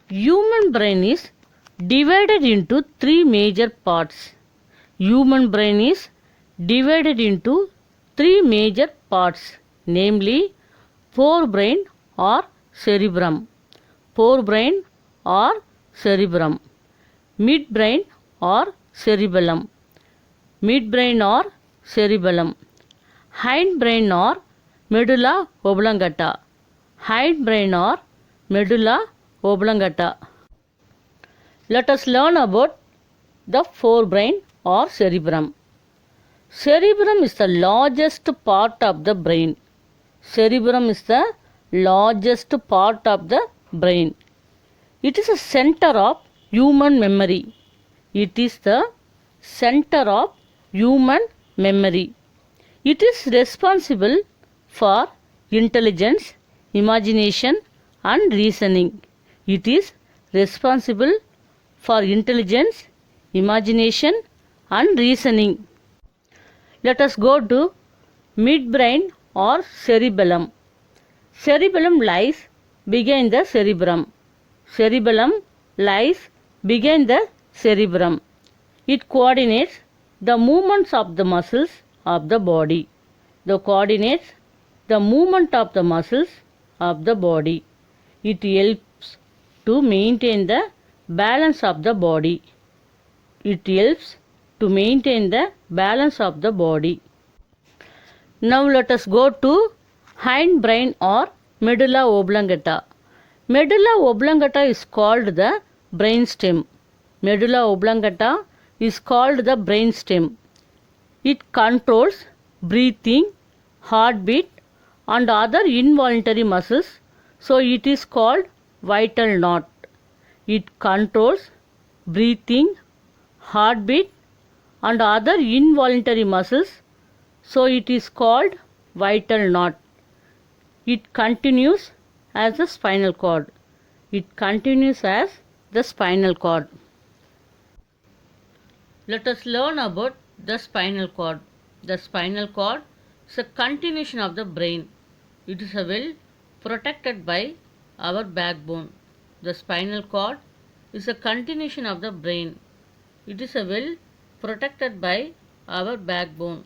Human brain is divided into three major parts. Human brain is divided into three major parts, namely forebrain or cerebrum, forebrain or cerebrum, midbrain or cerebellum, midbrain or cerebellum, hindbrain or medulla oblongata, hindbrain or medulla oblongata. Let us learn about the forebrain or cerebrum. Cerebrum is the largest part of the brain. Cerebrum is the largest part of the brain. It is a center of human memory. It is the center of human memory. It is responsible for intelligence, imagination, and reasoning. It is responsible for intelligence, imagination, and reasoning. Let us go to midbrain or cerebellum. Cerebellum lies behind the cerebrum. Cerebellum lies behind the cerebrum. It coordinates the movements of the muscles of the body. It coordinates the movement of the muscles of the body. It helps to maintain the balance of the body. It helps to maintain the balance of the body. Now let us go to hindbrain or medulla oblongata. Medulla oblongata is called the brainstem. Medulla oblongata is called the brainstem. It controls breathing, heartbeat, and other involuntary muscles, so it is called vital knot. It controls breathing, heartbeat, and other involuntary muscles, so it is called vital knot. It continues as the spinal cord. It continues as the spinal cord. Let us learn about the spinal cord. The spinal cord is a continuation of the brain. It is well protected by our backbone. The spinal cord is a continuation of the brain. It is well protected by our backbone.